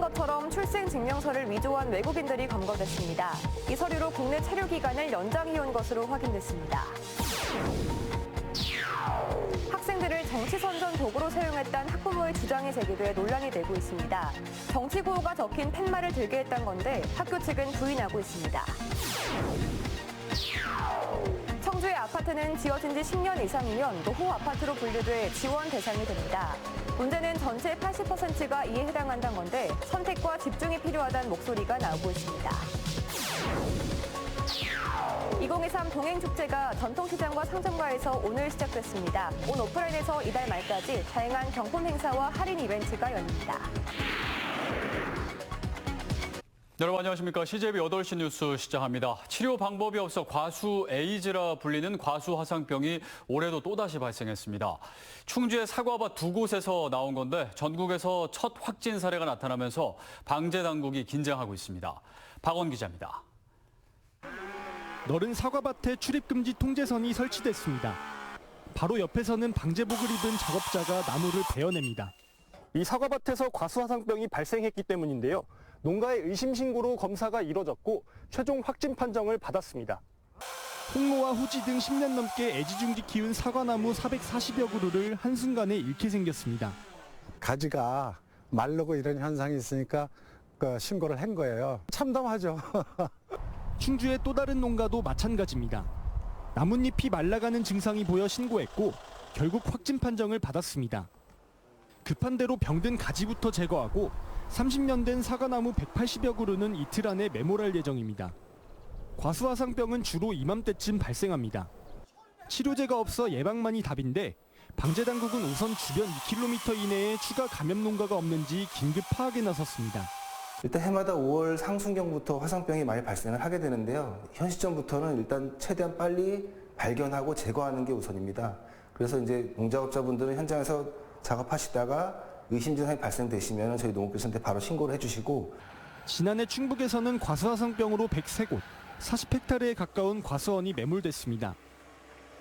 것처럼 출생 증명서를 위조한 외국인들이 검거됐습니다. 이 서류로 국내 체류 기간을 연장해온 것으로 확인됐습니다. 학생들을 정치 선전 도구로 사용했다는 학부모의 주장이 제기돼 논란이 되고 있습니다. 정치 구호가 적힌 팻말을 들게 했던 건데 학교 측은 부인하고 있습니다. 청주의 아파트는 지어진 지 10년 이상이면 노후 아파트로 분류돼 지원 대상이 됩니다. 문제는 전체의 80%가 이에 해당한다는 건데 선택과 집중이 필요하다는 목소리가 나오고 있습니다. 2023 동행축제가 전통시장과 상점가에서 오늘 시작됐습니다. 온 오프라인에서 이달 말까지 다양한 경품 행사와 할인 이벤트가 열립니다. 여러분 안녕하십니까. CJB 8시 뉴스 시작합니다. 치료 방법이 없어 과수 에이즈라 불리는 과수 화상병이 올해도 또다시 발생했습니다. 충주의 사과밭 두 곳에서 나온 건데 전국에서 첫 확진 사례가 나타나면서 방제 당국이 긴장하고 있습니다. 박원 기자입니다. 너른 사과밭에 출입금지 통제선이 설치됐습니다. 바로 옆에서는 방제복을 입은 작업자가 나무를 베어냅니다. 이 사과밭에서 과수화상병이 발생했기 때문인데요. 농가의 의심 신고로 검사가 이뤄졌고 최종 확진 판정을 받았습니다. 홍로와 후지 등 10년 넘게 애지중지 키운 사과나무 440여 그루를 한순간에 잃게 생겼습니다. 가지가 마르고 이런 현상이 있으니까 신고를 한 거예요. 참담하죠. 충주의 또 다른 농가도 마찬가지입니다. 나뭇잎이 말라가는 증상이 보여 신고했고 결국 확진 판정을 받았습니다. 급한 대로 병든 가지부터 제거하고 30년 된 사과나무 180여 그루는 이틀 안에 매몰할 예정입니다. 과수화상병은 주로 이맘때쯤 발생합니다. 치료제가 없어 예방만이 답인데 방제당국은 우선 주변 2km 이내에 추가 감염 농가가 없는지 긴급 파악에 나섰습니다. 일단 해마다 5월 상순경부터 화상병이 많이 발생을 하게 되는데요. 현 시점부터는 일단 최대한 빨리 발견하고 제거하는 게 우선입니다. 그래서 이제 농작업자분들은 현장에서 작업하시다가 의심 증상이 발생되시면 저희 농업기술센터에 바로 신고를 해주시고. 지난해 충북에서는 과수화상병으로 103곳, 40헥타르에 가까운 과수원이 매몰됐습니다.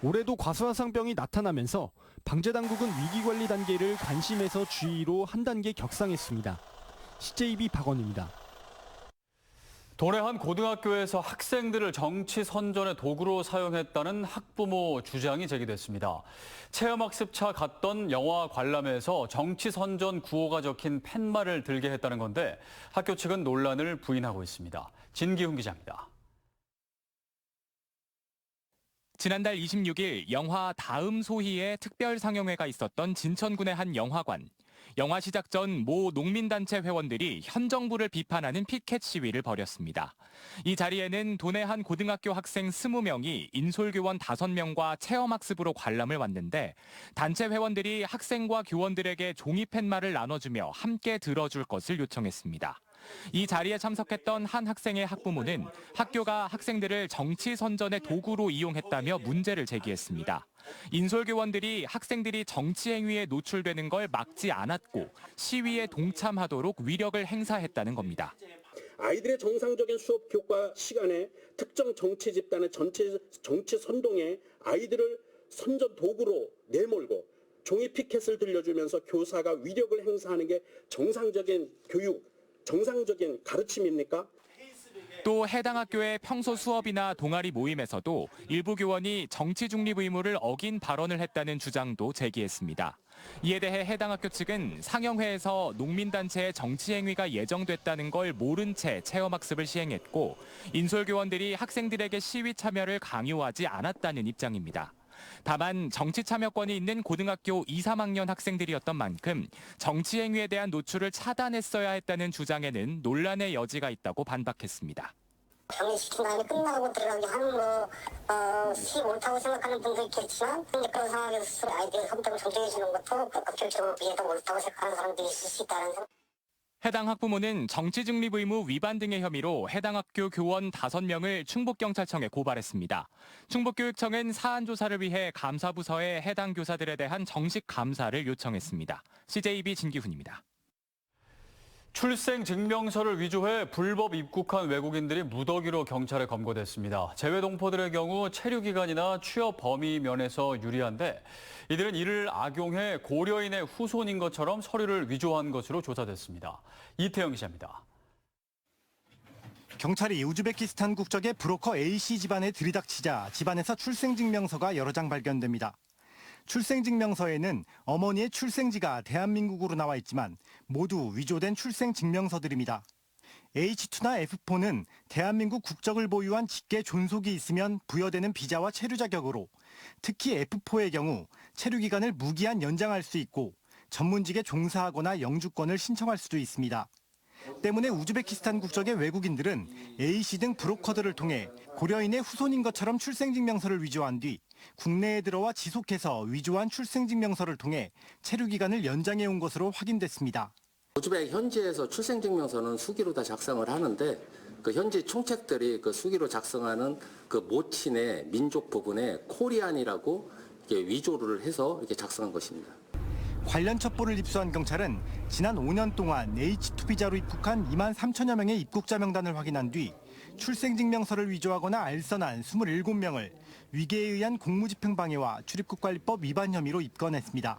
올해도 과수화상병이 나타나면서 방제당국은 위기관리 단계를 관심에서 주의로 한 단계 격상했습니다. CJB 박원입니다. 도내 한 고등학교에서 학생들을 정치 선전의 도구로 사용했다는 학부모 주장이 제기됐습니다. 체험학습차 갔던 영화 관람회에서 정치 선전 구호가 적힌 팻말을 들게 했다는 건데 학교 측은 논란을 부인하고 있습니다. 진기훈 기자입니다. 지난달 26일 영화 다음 소희의 특별 상영회가 있었던 진천군의 한 영화관. 영화 시작 전 모 농민단체 회원들이 현 정부를 비판하는 피켓 시위를 벌였습니다. 이 자리에는 도내 한 고등학교 학생 20명이 인솔교원 5명과 체험학습으로 관람을 왔는데 단체 회원들이 학생과 교원들에게 종이 팻말을 나눠주며 함께 들어줄 것을 요청했습니다. 이 자리에 참석했던 한 학생의 학부모는 학교가 학생들을 정치 선전의 도구로 이용했다며 문제를 제기했습니다. 인솔교원들이 학생들이 정치 행위에 노출되는 걸 막지 않았고 시위에 동참하도록 위력을 행사했다는 겁니다. 아이들의 정상적인 수업 교과 시간에 특정 정치 집단의 정치 선동에 아이들을 선전 도구로 내몰고 종이 피켓을 들려주면서 교사가 위력을 행사하는 게 정상적인 교육, 정상적인 가르침입니까? 또 해당 학교의 평소 수업이나 동아리 모임에서도 일부 교원이 정치 중립 의무를 어긴 발언을 했다는 주장도 제기했습니다. 이에 대해 해당 학교 측은 상영회에서 농민단체의 정치 행위가 예정됐다는 걸 모른 채 체험학습을 시행했고 인솔교원들이 학생들에게 시위 참여를 강요하지 않았다는 입장입니다. 다만 정치 참여권이 있는 고등학교 2, 3학년 학생들이었던 만큼 정치 행위에 대한 노출을 차단했어야 했다는 주장에는 논란의 여지가 있다고 반박했습니다. 병행시킨 다음에 끝나고 들어가게 하는 시기 옳다고 생각하는 분도 있겠지만 그런 상황에서 아이들의 선택을 존중해 주는 것도 극적으로 이해가 옳다고 생각하는 사람들이 있을 수 있다는 생각. 해당 학부모는 정치 중립 의무 위반 등의 혐의로 해당 학교 교원 5명을 충북경찰청에 고발했습니다. 충북교육청은 사안 조사를 위해 감사부서에 해당 교사들에 대한 정식 감사를 요청했습니다. CJB 진기훈입니다. 출생 증명서를 위조해 불법 입국한 외국인들이 무더기로 경찰에 검거됐습니다. 재외 동포들의 경우 체류 기간이나 취업 범위 면에서 유리한데 이들은 이를 악용해 고려인의 후손인 것처럼 서류를 위조한 것으로 조사됐습니다. 이태영 기자입니다. 경찰이 우즈베키스탄 국적의 브로커 A씨 집안에 들이닥치자 집안에서 출생증명서가 여러 장 발견됩니다. 출생증명서에는 어머니의 출생지가 대한민국으로 나와 있지만 모두 위조된 출생증명서들입니다. H2나 F4는 대한민국 국적을 보유한 직계 존속이 있으면 부여되는 비자와 체류 자격으로 특히 F4의 경우 체류 기간을 무기한 연장할 수 있고 전문직에 종사하거나 영주권을 신청할 수도 있습니다. 때문에 우즈베키스탄 국적의 외국인들은 A씨 등 브로커들을 통해 고려인의 후손인 것처럼 출생증명서를 위조한 뒤 국내에 들어와 지속해서 위조한 출생증명서를 통해 체류 기간을 연장해 온 것으로 확인됐습니다. 우즈벡 현지에서 출생증명서는 수기로 다 작성을 하는데 그 현지 총책들이 그 수기로 작성하는 그 모친의 민족 부분에 코리안이라고 이렇게 위조를 해서 이렇게 작성한 것입니다. 관련 첩보를 입수한 경찰은 지난 5년 동안 H2 비자로 입국한 2만 3천여 명의 입국자 명단을 확인한 뒤 출생증명서를 위조하거나 알선한 27명을 위계에 의한 공무집행방해와 출입국관리법 위반 혐의로 입건했습니다.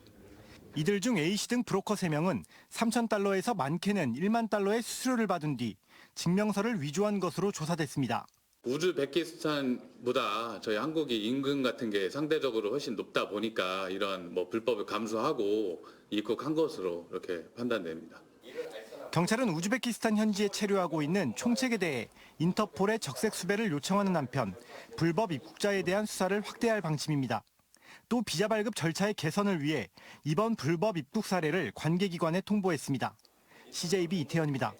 이들 중 A씨 등 브로커 3명은 3,000달러에서 많게는 1만 달러의 수수료를 받은 뒤 증명서를 위조한 것으로 조사됐습니다. 우즈베키스탄보다 저희 한국이 임금 같은 게 상대적으로 훨씬 높다 보니까 이런 불법을 감수하고 입국한 것으로 이렇게 판단됩니다. 경찰은 우즈베키스탄 현지에 체류하고 있는 총책에 대해 인터폴의 적색 수배를 요청하는 한편 불법 입국자에 대한 수사를 확대할 방침입니다. 또 비자 발급 절차의 개선을 위해 이번 불법 입국 사례를 관계기관에 통보했습니다. CJB 이태현입니다.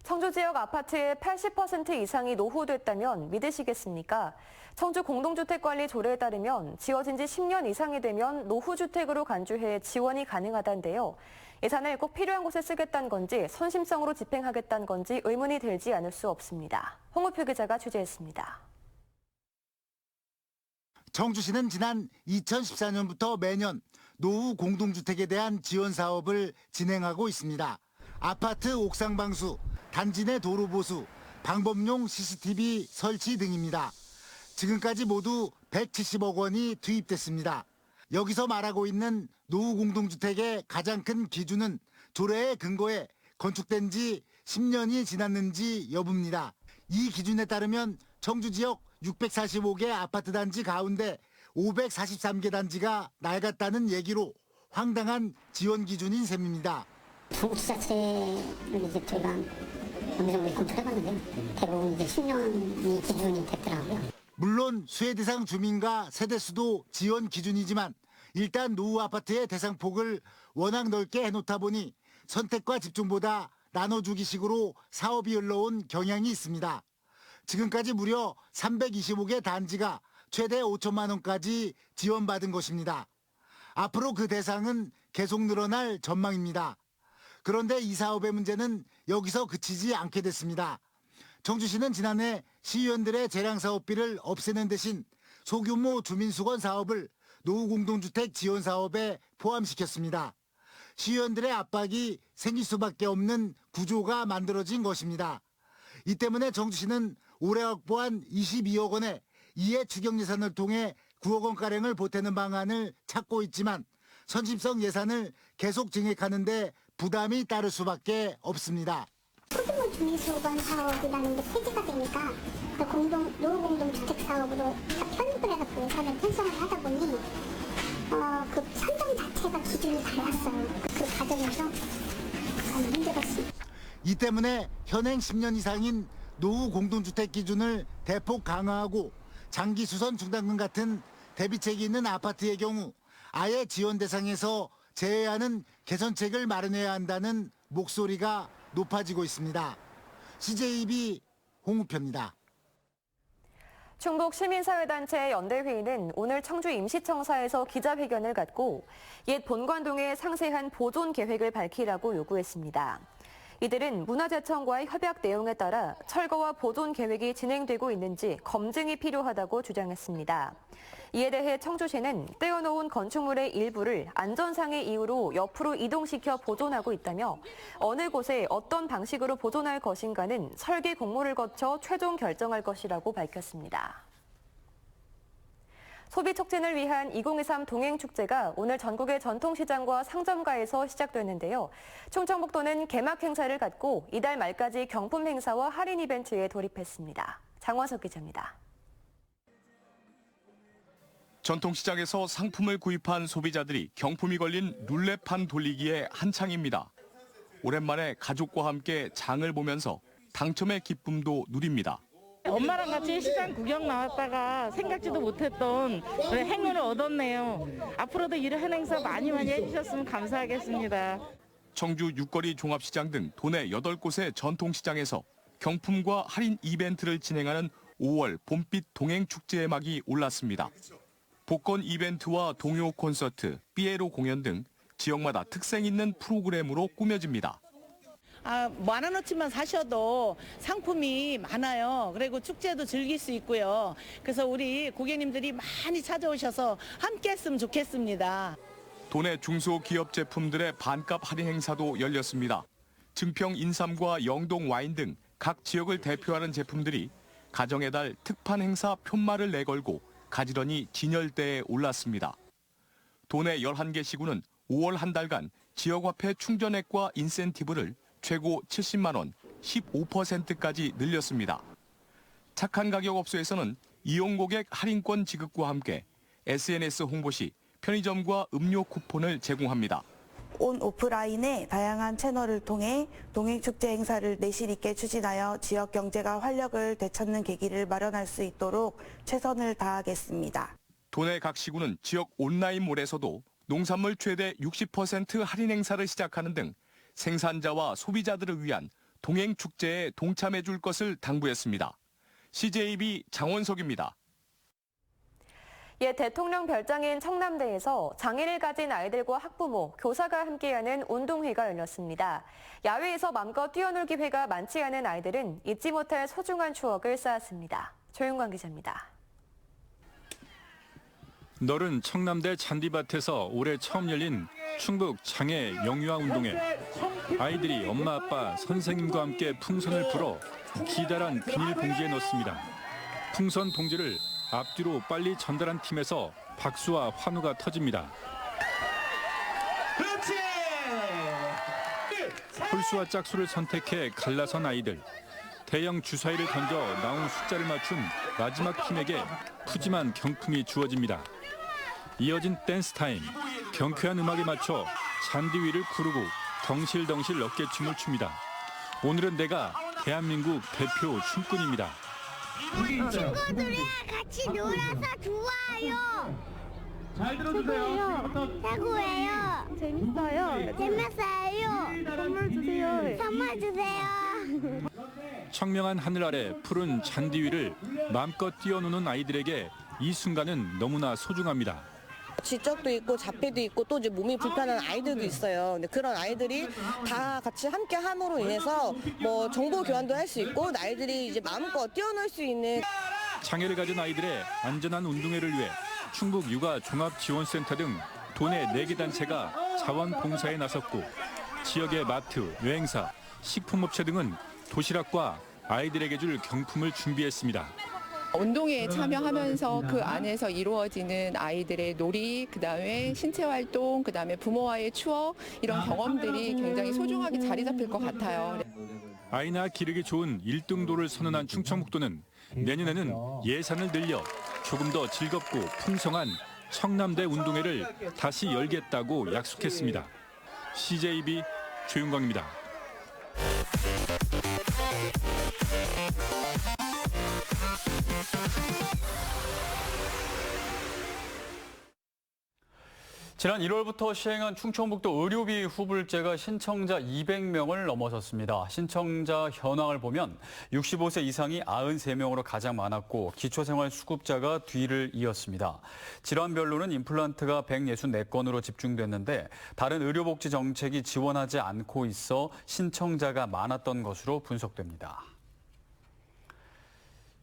청주 지역 아파트의 80% 이상이 노후됐다면 믿으시겠습니까? 청주 공동주택관리 조례에 따르면 지어진 지 10년 이상이 되면 노후주택으로 간주해 지원이 가능하다는데요. 예산을 꼭 필요한 곳에 쓰겠다는 건지 선심성으로 집행하겠다는 건지 의문이 들지 않을 수 없습니다. 홍우표 기자가 취재했습니다. 청주시는 지난 2014년부터 매년 노후 공동주택에 대한 지원 사업을 진행하고 있습니다. 아파트 옥상 방수, 단지 내 도로 보수, 방범용 CCTV 설치 등입니다. 지금까지 모두 170억 원이 투입됐습니다. 여기서 말하고 있는 노후 공동주택의 가장 큰 기준은 조례의 근거에 건축된 지 10년이 지났는지 여부입니다. 이 기준에 따르면 청주 지역 645개 아파트 단지 가운데 543개 단지가 낡았다는 얘기로 황당한 지원 기준인 셈입니다. 정치 자체를 이제 저희가 어느 정도 검토해봤는데 대부분 이제 10년이 기준이 됐더라고요. 물론 수혜 대상 주민과 세대수도 지원 기준이지만 일단 노후 아파트의 대상폭을 워낙 넓게 해놓다 보니 선택과 집중보다 나눠주기식으로 사업이 흘러온 경향이 있습니다. 지금까지 무려 325개 단지가 최대 5천만 원까지 지원받은 것입니다. 앞으로 그 대상은 계속 늘어날 전망입니다. 그런데 이 사업의 문제는 여기서 그치지 않게 됐습니다. 청주시는 지난해 시의원들의 재량사업비를 없애는 대신 소규모 주민수건 사업을 노후공동주택 지원 사업에 포함시켰습니다. 시의원들의 압박이 생길 수밖에 없는 구조가 만들어진 것입니다. 이 때문에 청주시는 올해 확보한 22억 원의 이해 추경 예산을 통해 9억 원가량을 보태는 방안을 찾고 있지만 선심성 예산을 계속 증액하는데 부담이 따를 수밖에 없습니다. 소규모 주민수건 사업이라는 게 폐지가 되니까 노후 공동주택 사업으로 편입을 해서 그 예산을 편성을 하다 보니 그 산정 자체가 기준이 달랐어요. 그 과정에서 힘들었습니다. 이 때문에 현행 10년 이상인 노후 공동주택 기준을 대폭 강화하고 장기 수선 중단금 같은 대비책이 있는 아파트의 경우 아예 지원 대상에서 제외하는 개선책을 마련해야 한다는 목소리가 높아지고 있습니다. CJB 홍우표입니다. 충북 시민사회단체 연대회의는 오늘 청주 임시청사에서 기자회견을 갖고 옛 본관동의 상세한 보존 계획을 밝히라고 요구했습니다. 이들은 문화재청과의 협약 내용에 따라 철거와 보존 계획이 진행되고 있는지 검증이 필요하다고 주장했습니다. 이에 대해 청주시는 떼어놓은 건축물의 일부를 안전상의 이유로 옆으로 이동시켜 보존하고 있다며 어느 곳에 어떤 방식으로 보존할 것인가는 설계 공모를 거쳐 최종 결정할 것이라고 밝혔습니다. 소비 촉진을 위한 2023 동행축제가 오늘 전국의 전통시장과 상점가에서 시작됐는데요. 충청북도는 개막 행사를 갖고 이달 말까지 경품 행사와 할인 이벤트에 돌입했습니다. 장원석 기자입니다. 전통시장에서 상품을 구입한 소비자들이 경품이 걸린 룰렛판 돌리기에 한창입니다. 오랜만에 가족과 함께 장을 보면서 당첨의 기쁨도 누립니다. 엄마랑 같이 시장 구경 나왔다가 생각지도 못했던 행운을 얻었네요. 앞으로도 이런 행사 많이 해주셨으면 감사하겠습니다. 청주 육거리 종합시장 등 도내 8곳의 전통시장에서 경품과 할인 이벤트를 진행하는 5월 봄빛 동행축제의 막이 올랐습니다. 복권 이벤트와 동요 콘서트, 삐에로 공연 등 지역마다 특색 있는 프로그램으로 꾸며집니다. 10,000원어치만 사셔도 상품이 많아요. 그리고 축제도 즐길 수 있고요. 그래서 우리 고객님들이 많이 찾아오셔서 함께 했으면 좋겠습니다. 도내 중소기업 제품들의 반값 할인 행사도 열렸습니다. 증평 인삼과 영동 와인 등 각 지역을 대표하는 제품들이 가정의 달 특판 행사 푯말을 내걸고 가지런히 진열대에 올랐습니다. 도내 11개 시구는 5월 한 달간 지역화폐 충전액과 인센티브를 최고 70만 원, 15%까지 늘렸습니다. 착한 가격 업소에서는 이용 고객 할인권 지급과 함께 SNS 홍보 시 편의점과 음료 쿠폰을 제공합니다. 온 오프라인의 다양한 채널을 통해 동행축제 행사를 내실 있게 추진하여 지역 경제가 활력을 되찾는 계기를 마련할 수 있도록 최선을 다하겠습니다. 도내 각 시구는 지역 온라인몰에서도 농산물 최대 60% 할인 행사를 시작하는 등 생산자와 소비자들을 위한 동행축제에 동참해 줄 것을 당부했습니다. CJB 장원석입니다. 대통령 별장인 청남대에서 장애를 가진 아이들과 학부모, 교사가 함께하는 운동회가 열렸습니다. 야외에서 마음껏 뛰어놀기 회가 많지 않은 아이들은 잊지 못할 소중한 추억을 쌓았습니다. 조윤광 기자입니다. 넓은 청남대 잔디밭에서 올해 처음 열린 충북 장애 영유아 운동회. 아이들이 엄마, 아빠, 선생님과 함께 풍선을 불어 기다란 비닐봉지에 넣습니다. 풍선 봉지를 앞뒤로 빨리 전달한 팀에서 박수와 환호가 터집니다. 그렇지! 홀수와 짝수를 선택해 갈라선 아이들. 대형 주사위를 던져 나온 숫자를 맞춘 마지막 팀에게 푸짐한 경품이 주어집니다. 이어진 댄스 타임. 경쾌한 음악에 맞춰 잔디 위를 구르고 덩실덩실 어깨춤을 춥니다. 오늘은 내가 대한민국 대표 춤꾼입니다. 친구들이랑 같이 놀아서 좋아요. 잘 들어주세요. 최고예요. 재밌어요. 재밌어요. 선물 주세요. 선물 주세요. 청명한 하늘 아래 푸른 잔디 위를 마음껏 뛰어노는 아이들에게 이 순간은 너무나 소중합니다. 지적도 있고 자폐도 있고 또 이제 몸이 불편한 아이들도 있어요. 근데 그런 아이들이 다 같이 함께 함으로 인해서 뭐 정보 교환도 할 수 있고 아이들이 이제 마음껏 뛰어놀 수 있는 장애를 가진 아이들의 안전한 운동회를 위해 충북 육아 종합지원센터 등 도내 4개 단체가 자원봉사에 나섰고 지역의 마트, 여행사, 식품업체 등은 도시락과 아이들에게 줄 경품을 준비했습니다. 운동회에 참여하면서 그 안에서 이루어지는 아이들의 놀이, 그다음에 신체 활동, 그다음에 부모와의 추억 이런 경험들이 굉장히 소중하게 자리 잡힐 것 같아요. 아이나 기르기 좋은 1등도를 선언한 충청북도는 내년에는 예산을 늘려 조금 더 즐겁고 풍성한 청남대 운동회를 다시 열겠다고 약속했습니다. CJB 조윤광입니다. 지난 1월부터 시행한 충청북도 의료비 후불제가 신청자 200명을 넘어섰습니다. 신청자 현황을 보면 65세 이상이 93명으로 가장 많았고 기초생활수급자가 뒤를 이었습니다. 질환별로는 임플란트가 164건으로 집중됐는데 다른 의료복지 정책이 지원하지 않고 있어 신청자가 많았던 것으로 분석됩니다.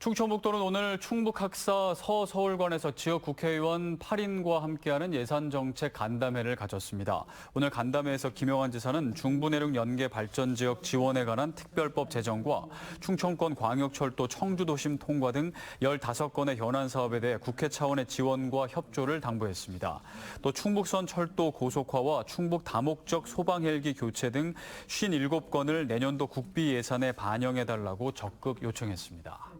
충청북도는 오늘 충북학사 서서울관에서 지역 국회의원 8인과 함께하는 예산정책 간담회를 가졌습니다. 오늘 간담회에서 김영환 지사는 중부내륙 연계 발전 지역 지원에 관한 특별법 제정과 충청권 광역철도 청주도심 통과 등 15건의 현안 사업에 대해 국회 차원의 지원과 협조를 당부했습니다. 또 충북선 철도 고속화와 충북 다목적 소방 헬기 교체 등 57건을 내년도 국비 예산에 반영해달라고 적극 요청했습니다.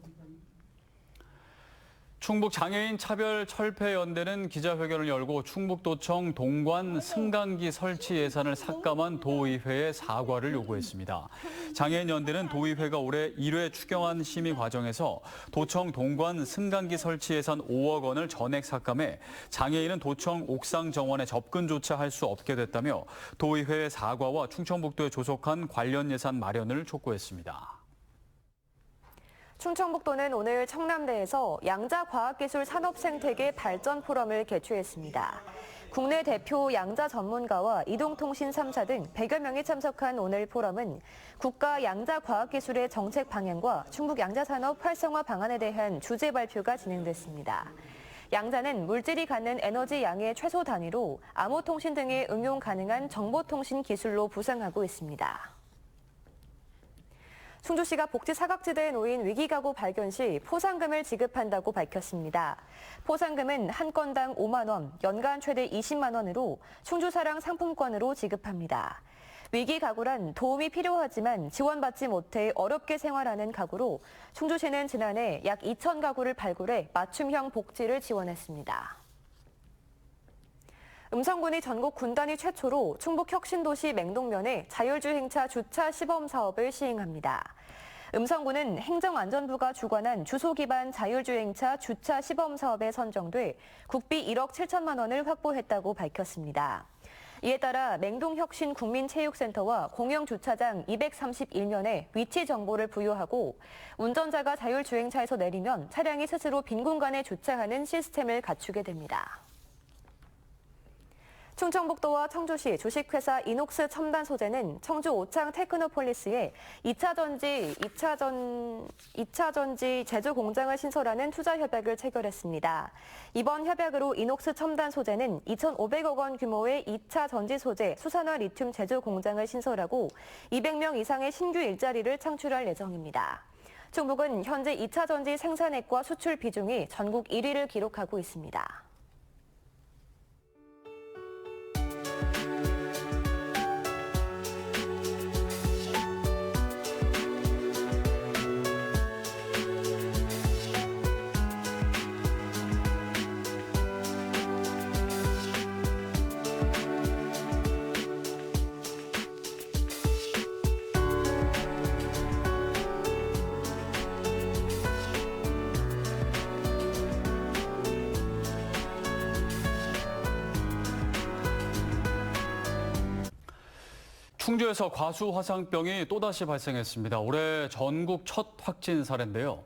충북장애인 차별철폐연대는 기자회견을 열고 충북도청 동관 승강기 설치 예산을 삭감한 도의회에 사과를 요구했습니다. 장애인연대는 도의회가 올해 1회 추경안 심의 과정에서 도청 동관 승강기 설치 예산 5억 원을 전액 삭감해 장애인은 도청 옥상 정원에 접근조차 할 수 없게 됐다며 도의회의 사과와 충청북도에 조속한 관련 예산 마련을 촉구했습니다. 충청북도는 오늘 청남대에서 양자과학기술 산업생태계 발전 포럼을 개최했습니다. 국내 대표 양자 전문가와 이동통신 3사 등 100여 명이 참석한 오늘 포럼은 국가 양자과학기술의 정책 방향과 충북 양자산업 활성화 방안에 대한 주제 발표가 진행됐습니다. 양자는 물질이 갖는 에너지 양의 최소 단위로 암호통신 등에 응용 가능한 정보통신 기술로 부상하고 있습니다. 충주시가 복지 사각지대에 놓인 위기가구 발견 시 포상금을 지급한다고 밝혔습니다. 포상금은 한 건당 5만 원, 연간 최대 20만 원으로 충주사랑 상품권으로 지급합니다. 위기가구란 도움이 필요하지만 지원받지 못해 어렵게 생활하는 가구로 충주시는 지난해 약 2천 가구를 발굴해 맞춤형 복지를 지원했습니다. 음성군이 전국 군단위 최초로 충북 혁신도시 맹동면에 자율주행차 주차 시범 사업을 시행합니다. 음성군은 행정안전부가 주관한 주소 기반 자율주행차 주차 시범 사업에 선정돼 국비 1억 7천만 원을 확보했다고 밝혔습니다. 이에 따라 맹동혁신국민체육센터와 공영주차장 231면에 위치 정보를 부여하고 운전자가 자율주행차에서 내리면 차량이 스스로 빈 공간에 주차하는 시스템을 갖추게 됩니다. 충청북도와 청주시 주식회사 이녹스 첨단 소재는 청주 오창 테크노폴리스에 2차 전지 제조 공장을 신설하는 투자 협약을 체결했습니다. 이번 협약으로 이녹스 첨단 소재는 2,500억 원 규모의 2차 전지 소재 수산화 리튬 제조 공장을 신설하고 200명 이상의 신규 일자리를 창출할 예정입니다. 충북은 현재 2차 전지 생산액과 수출 비중이 전국 1위를 기록하고 있습니다. 충주에서 과수 화상병이 또다시 발생했습니다. 올해 전국 첫 확진 사례인데요.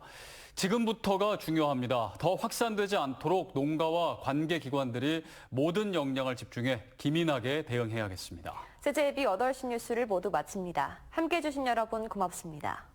지금부터가 중요합니다. 더 확산되지 않도록 농가와 관계기관들이 모든 역량을 집중해 기민하게 대응해야겠습니다. CJB 8시 뉴스를 모두 마칩니다. 함께해 주신 여러분 고맙습니다.